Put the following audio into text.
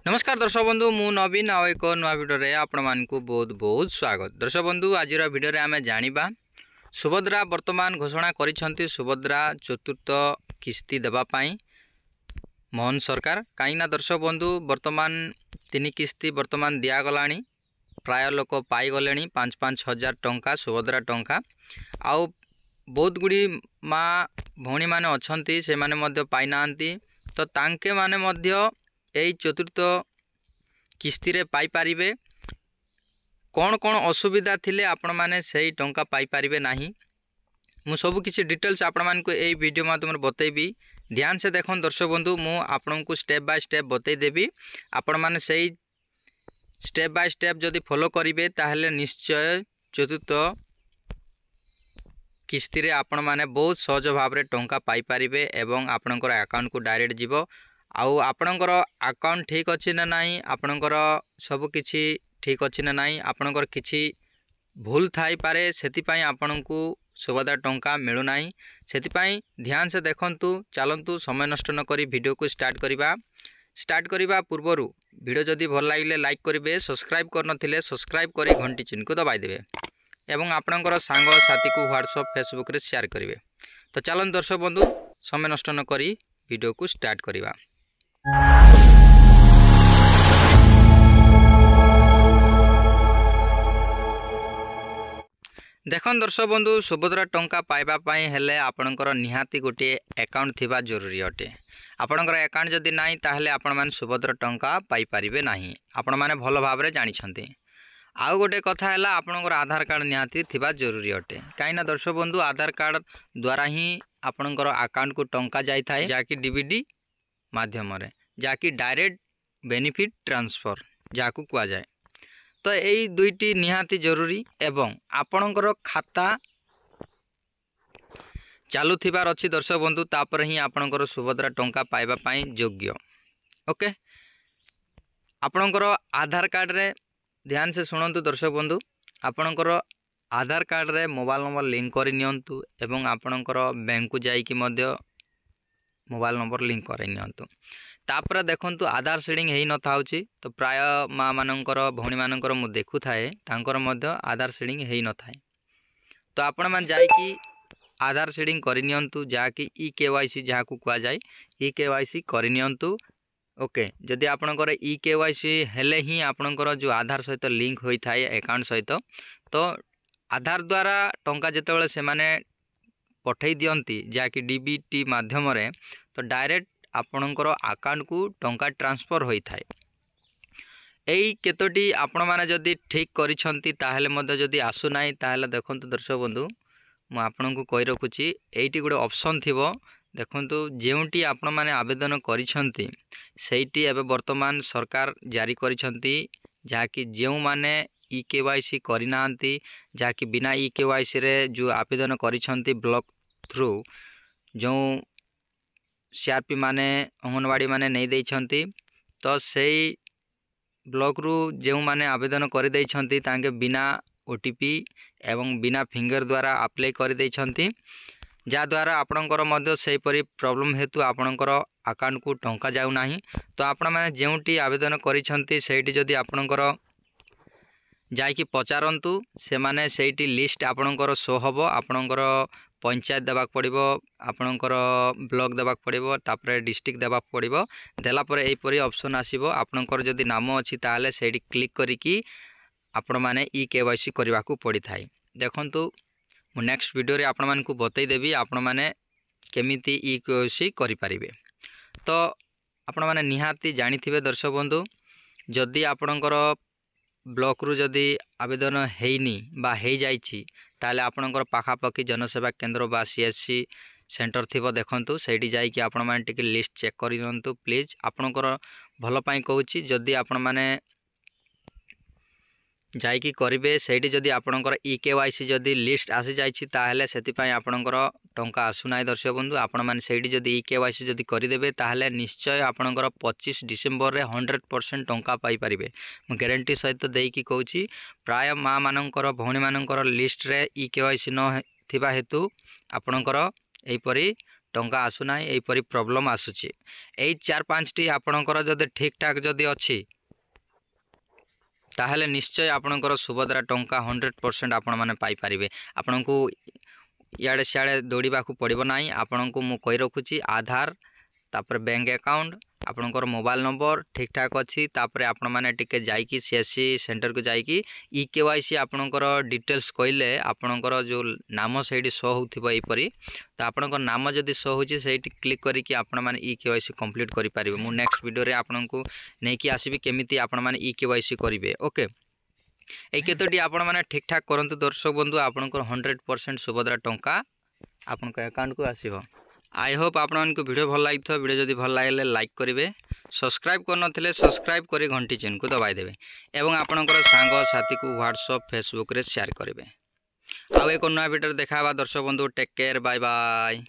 नमस्कार दर्शक बंधु मु नवीन आउ एक नुआ भिडियो आपण मानकु बहुत बहुत स्वागत। दर्शक बंधु आज भिडियो आम जानिबा सुभद्रा वर्तमान घोषणा करिसेंती सुभद्रा चतुर्थ किस्ती देवाई मोहन सरकार कहीं दर्शक बंधु वर्तमान 3 किस्ती वर्तमान दिगला प्राय लोक पाईगले 5-5 हजार टंका सुभद्रा टंका आउ बहुत गुड़ी माँ भौणी मैंने अच्छा से मैंने पाई ना तो तांके माने मध्य यही चतुर्थ किस्ती रे पाई पारिबे कौन कौन असुविधा थिले आपण माने सही टंका पाई पारिबे नाही मु सब किसी डिटेल्स आपण मान को यही वीडियो माध्यम बतैबी। ध्यान से देखो दर्शक बंधु मु आपन को स्टेप बाय स्टेप बतै देबी आपण माने सही स्टेप बाय स्टेप जदि फॉलो करिवे ताहले निश्चय चतुर्थ किस्ती रे आपण माने बहुत सहज भाव रे टंका पाई पारिबे एवं आपनकर अकाउंट को डायरेक्ट जीवो आउ आपणकर अकाउंट ठीक अच्छी ना नहीं आपणकर सब किछि ठीक अच्छी ना नहीं आपणकर किछि भूल थाई पारे सेतिपाई आपण को सुभद्रा टंका मिलू नाही सेतिपाई ध्यान से देखंतु चलंतु समय नष्ट न करी वीडियो को स्टार्ट करबा पूर्वरु वीडियो जदि भल लागिले लाइक करिवे सब्सक्राइब करनथिले सब्सक्राइब करी घंटी चिन्ह को दबाई देबे एवं आपणकर सांग साथी को व्हाट्सएप फेसबुक रे शेयर करिवे। तो चलन दर्शक बंधु समय नष्ट न करी वीडियो को स्टार्ट करबा। देखन दर्शक बंधु सुभद्रा टंका पाइबा पाई हेले आपणकर निहाती गोटे अकाउंट थिबा जरूरी अटे। आपणकर अकाउंट जदि नाही ताहले आपण माने सुभद्रा टंका पाई परिबे नाही आपण माने भलो भाबरे जानि छथि। आउ गोटे कथा हैला आपणकर आधार कार्ड निहाती थिबा जरूरी अटे काईना दर्शक बंधु आधार कार्ड द्वारा ही आपणकर अकाउंट को टंका जाई थाए जाकी डीबीडी माध्यम रे जाकी डायरेक्ट बेनिफिट ट्रांसफर जाकू कुआ जाए। तो यही दुईटी निहाती जरूरी एवं आपणकर खाता चालू थिबार अछि दर्शक बंधु तापर ही आपणकर सुभद्रा टंका पाइबा पाई योग्य। ओके आपणकर आधार कार्ड रे ध्यान से सुनंतु दर्शक बंधु आपणकर आधार कार्ड रे मोबाइल नंबर लिंक करि नियंतु एवं आपणकर बैंक को जाई कि मध्य मोबाइल नंबर लिंक कर नियंतु तापर देखंतु आधार सेडिंग हेई न थाउची तो प्राय माँ मानकर भौणी मानकर मु देखु थाए तांकर मध्य आधार सेडिंग हेई न थाए तो आपण मान जाई कि आधार सेडिंग करि नियंतु जाकी ई केवाईसी जाकू कुआ जाय ई केवाईसी करि नियंतु। ओके जदि आपणकर ई केवाईसी हेले ही आपणकर जो आधार सहित लिंक होई थाए अकाउंट सहित तो आधार द्वारा टंका जेतेबेले से माने पठै दियंती जाकी डीबीटी माध्यम रे तो डायरेक्ट आपणकर अकाउंट को टंका ट्रांसफर होई थाए। एई केतोटी आपण माने जदि ठीक करिसंती ताहेले मध्य जदि आसु नाही ताहेले देखंतु दर्शक बंधु मु आपणको कहि रखुची एइटी गुडे ऑप्शन थिबो देखंतु जेउटी आपण माने आवेदन करिसंती सेइटी एबे वर्तमान सरकार जारी करिसंती जाकी जेउ माने ई केवाईसी करि नांती जाकी बिना ई केवाईसी रे जो आवेदन करिसंती ब्लॉक थ्रू जो सीआरपी माने अंगनवाड़ी माने नहीं देइछंती तो सेई ब्लॉक रु जो माने आवेदन कर देइछंती तांके बिना ओटीपी एवं बिना फिंगर द्वारा अप्लाई कर देइछंती जा द्वारा आपणकर मध्य सेही परि प्रॉब्लम हेतु आपणकर अकाउंट को टंका जाउ नाही। तो आपण माने जेउटी आवेदन करिसंती सेठी जदि आपणकर जाइकी पचारंतु से माने सेठी लिस्ट आपणकर शो हबो आपणकर पंचायत देवाक पड़िबो आपणकर ब्लॉक देवाक पड़िबो तापर डिस्ट्रिक्ट देवाक पड़िबो देला पर एई परि ऑप्शन आसीबो आपणकर जदि नाम अछि ताले सेठी क्लिक करिकी आपण माने ई केवाईसी करबा को पड़ी थाई। देखंतु मु नेक्स्ट वीडियो रे आपण मान को बतै देबी आपण माने केमिति ई केवाईसी करि परिबे। तो आपण माने निहाती जानि थिबे दर्शक बंधु जदि आपणकर ब्लॉक रु जदि आवेदन हेइनी बा हेइ जाइछि ताले आपणकर पाखापाखी जनसेवा केंद्र बा सीएससी सेंटर थिबो देखंतु सेठी जाई कि आपण माने टिके लिस्ट चेक करि नंतु प्लीज आपणकर भलो पाई कहूछि जदि आपण माने जाई कि करिवे सेठी जदि आपणकर ई केवाईसी जदि लिस्ट आसी जाइछि ताहेले सेति पई आपणकर टंका आसु नाय दर्शक बंधु आपण माने सेठी जदि ई केवाईसी जदि करि देबे ताहेले निश्चय आपणकर 25 डिसेंबर रे 100% टंका पाई परिबे मु गारंटी सहित देई कि कहूछि प्राय माँ मानकर भौणी मानकर लिस्ट रे ई केवाईसी न थिबा हेतु आपणकर एई परि टंका आसुना यहीपरी प्रॉब्लम आसुची। यही 4-5टी आपणकर जदि ठीक ठाक जदि अच्छी ताहले निश्चय आपणकर सुभद्रा टंका 100% आपण माने पाई परिबे। आपणको इाड़े सियाड़े दौड़ा पड़ो ना। आपण को मु कही रखुची आधार तापर बैंक अकाउंट आपणकर मोबाइल नंबर ठीक ठाक अच्छी तापर आपण माने टिके जाइकी सीएससी सेंटर को जाइकी केवाईसी आपणकर डिटेल्स कहले आपणकर जो नाम से शो होथिबो एपरी तो आपणकर नाम जदि शो होची सेठी क्लिक करिकी आपण माने केवाईसी कंप्लीट करि परिबे। मु नेक्स्ट वीडियो रे आपण को नेकी आसीबी केमिति आपण माने केवाईसी करिवे। ओके এই কেতোটি आपण माने ठीक ठाक करंतु दर्शक बंधु आपणकर 100% सुभद्रा टंका आपन अकाउंट को आसीबो। आई होप आपण को वीडियो भल लागिथो। वीडियो जदि भल लागले लाइक करिवे, सब्सक्राइब कर नथिले सब्सक्राइब करी घंटी चिन्ह को दबाई देबे एवं आपणकर सांग साथी को व्हाट्सएप फेसबुक रे शेयर करिवे। आउ एक नया वीडियो देखाबा दर्शक बंधु। Take care, bye bye.